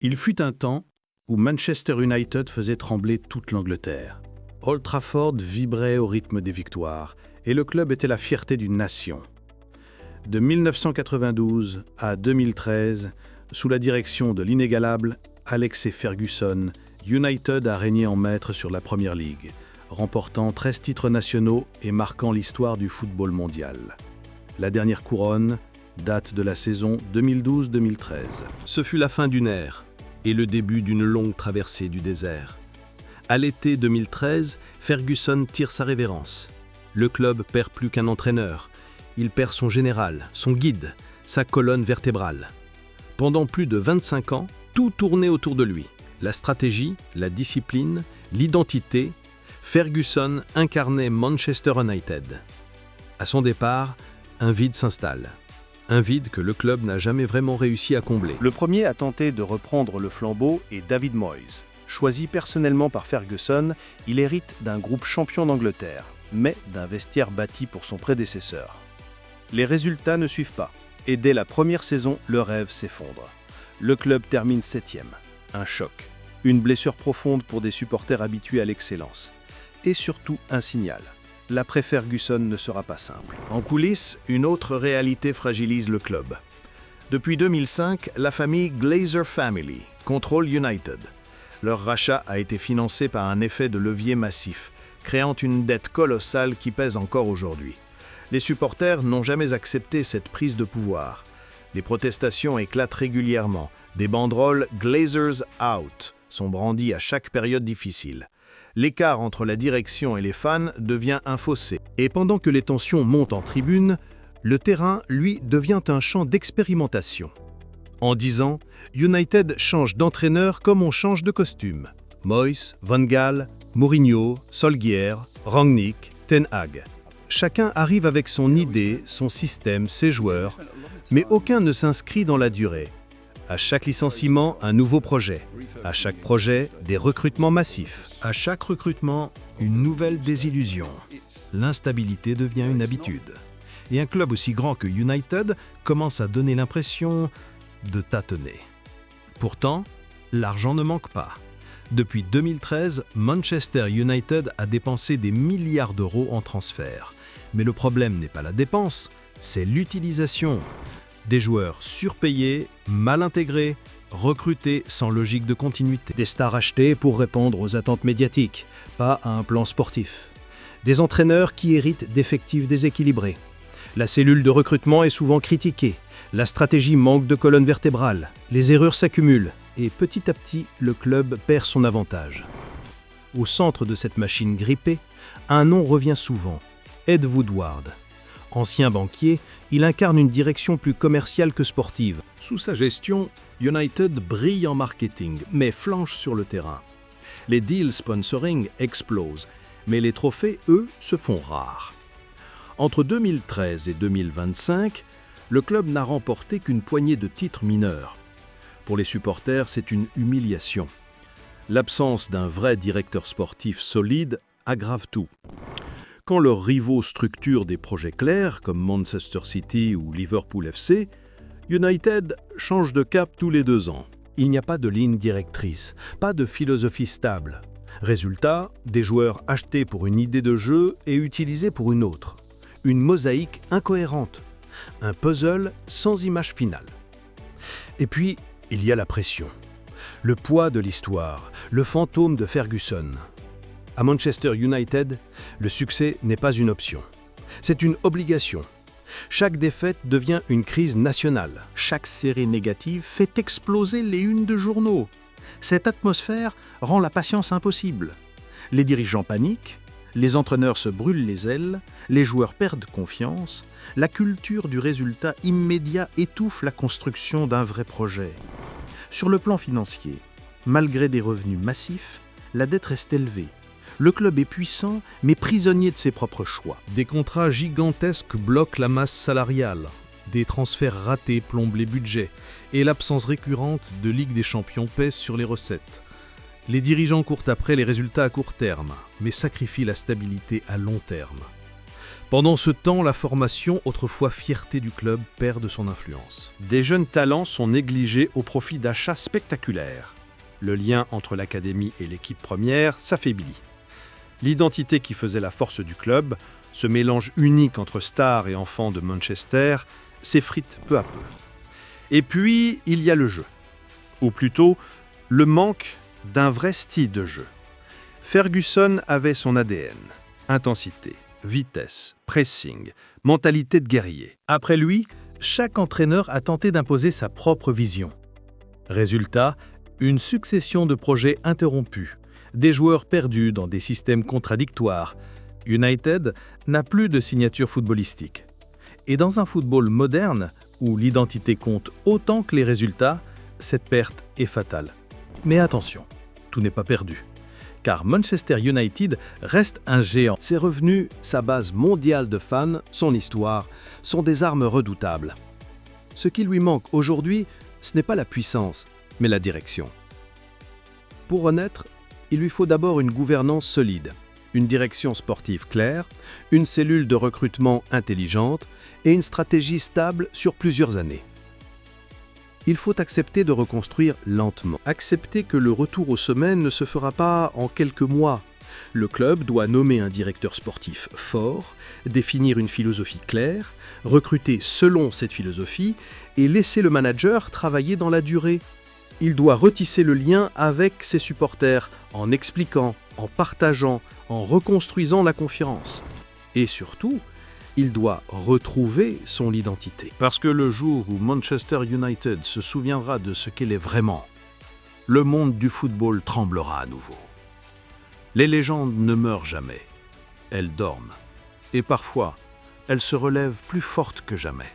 Il fut un temps où Manchester United faisait trembler toute l'Angleterre. Old Trafford vibrait au rythme des victoires et le club était la fierté d'une nation. De 1992 à 2013, sous la direction de l'inégalable Alex Ferguson, United a régné en maître sur la Premier League, remportant 13 titres nationaux et marquant l'histoire du football mondial. La dernière couronne date de la saison 2012-2013. Ce fut la fin d'une ère et le début d'une longue traversée du désert. À l'été 2013, Ferguson tire sa révérence. Le club perd plus qu'un entraîneur. Il perd son général, son guide, sa colonne vertébrale. Pendant plus de 25 ans, tout tournait autour de lui. La stratégie, la discipline, l'identité, Ferguson incarnait Manchester United. À son départ, un vide s'installe. Un vide que le club n'a jamais vraiment réussi à combler. Le premier à tenter de reprendre le flambeau est David Moyes. Choisi personnellement par Ferguson, il hérite d'un groupe champion d'Angleterre, mais d'un vestiaire bâti pour son prédécesseur. Les résultats ne suivent pas, et dès la première saison, le rêve s'effondre. Le club termine 7e. Un choc, une blessure profonde pour des supporters habitués à l'excellence. Et surtout un signal. L'après-Ferguson ne sera pas simple. En coulisses, une autre réalité fragilise le club. Depuis 2005, la famille Glazer Family contrôle United. Leur rachat a été financé par un effet de levier massif, créant une dette colossale qui pèse encore aujourd'hui. Les supporters n'ont jamais accepté cette prise de pouvoir. Les protestations éclatent régulièrement. Des banderoles « Glazers out » sont brandies à chaque période difficile. L'écart entre la direction et les fans devient un fossé. Et pendant que les tensions montent en tribune, le terrain, lui, devient un champ d'expérimentation. En 10 ans, United change d'entraîneur comme on change de costume. Moyes, Van Gaal, Mourinho, Solskjaer, Rangnick, Ten Hag. Chacun arrive avec son idée, son système, ses joueurs, mais aucun ne s'inscrit dans la durée. À chaque licenciement, un nouveau projet. À chaque projet, des recrutements massifs. À chaque recrutement, une nouvelle désillusion. L'instabilité devient une habitude. Et un club aussi grand que United commence à donner l'impression de tâtonner. Pourtant, l'argent ne manque pas. Depuis 2013, Manchester United a dépensé des milliards d'euros en transferts. Mais le problème n'est pas la dépense, c'est l'utilisation. Des joueurs surpayés, mal intégrés, recrutés sans logique de continuité. Des stars achetées pour répondre aux attentes médiatiques, pas à un plan sportif. Des entraîneurs qui héritent d'effectifs déséquilibrés. La cellule de recrutement est souvent critiquée. La stratégie manque de colonne vertébrale. Les erreurs s'accumulent et petit à petit, le club perd son avantage. Au centre de cette machine grippée, un nom revient souvent, Ed Woodward. Ancien banquier, il incarne une direction plus commerciale que sportive. Sous sa gestion, United brille en marketing, mais flanche sur le terrain. Les deals sponsoring explosent, mais les trophées, eux, se font rares. Entre 2013 et 2025, le club n'a remporté qu'une poignée de titres mineurs. Pour les supporters, c'est une humiliation. L'absence d'un vrai directeur sportif solide aggrave tout. Quand leurs rivaux structurent des projets clairs, comme Manchester City ou Liverpool FC, United change de cap tous les 2 ans. Il n'y a pas de ligne directrice, pas de philosophie stable. Résultat, des joueurs achetés pour une idée de jeu et utilisés pour une autre. Une mosaïque incohérente, un puzzle sans image finale. Et puis, il y a la pression, le poids de l'histoire, le fantôme de Ferguson. À Manchester United, le succès n'est pas une option. C'est une obligation. Chaque défaite devient une crise nationale. Chaque série négative fait exploser les unes de journaux. Cette atmosphère rend la patience impossible. Les dirigeants paniquent, les entraîneurs se brûlent les ailes, les joueurs perdent confiance. La culture du résultat immédiat étouffe la construction d'un vrai projet. Sur le plan financier, malgré des revenus massifs, la dette reste élevée. Le club est puissant, mais prisonnier de ses propres choix. Des contrats gigantesques bloquent la masse salariale. Des transferts ratés plombent les budgets. Et l'absence récurrente de Ligue des Champions pèse sur les recettes. Les dirigeants courent après les résultats à court terme, mais sacrifient la stabilité à long terme. Pendant ce temps, la formation, autrefois fierté du club, perd de son influence. Des jeunes talents sont négligés au profit d'achats spectaculaires. Le lien entre l'académie et l'équipe première s'affaiblit. L'identité qui faisait la force du club, ce mélange unique entre stars et enfants de Manchester, s'effrite peu à peu. Et puis, il y a le jeu. Ou plutôt, le manque d'un vrai style de jeu. Ferguson avait son ADN. Intensité, vitesse, pressing, mentalité de guerrier. Après lui, chaque entraîneur a tenté d'imposer sa propre vision. Résultat, une succession de projets interrompus, des joueurs perdus dans des systèmes contradictoires. United n'a plus de signature footballistique. Et dans un football moderne, où l'identité compte autant que les résultats, cette perte est fatale. Mais attention, tout n'est pas perdu. Car Manchester United reste un géant. Ses revenus, sa base mondiale de fans, son histoire, sont des armes redoutables. Ce qui lui manque aujourd'hui, ce n'est pas la puissance, mais la direction. Pour renaître, il lui faut d'abord une gouvernance solide, une direction sportive claire, une cellule de recrutement intelligente et une stratégie stable sur plusieurs années. Il faut accepter de reconstruire lentement. Accepter que le retour au sommet ne se fera pas en quelques mois. Le club doit nommer un directeur sportif fort, définir une philosophie claire, recruter selon cette philosophie et laisser le manager travailler dans la durée. Il doit retisser le lien avec ses supporters en expliquant, en partageant, en reconstruisant la confiance. Et surtout, il doit retrouver son identité. Parce que le jour où Manchester United se souviendra de ce qu'elle est vraiment, le monde du football tremblera à nouveau. Les légendes ne meurent jamais, elles dorment. Et parfois, elles se relèvent plus fortes que jamais.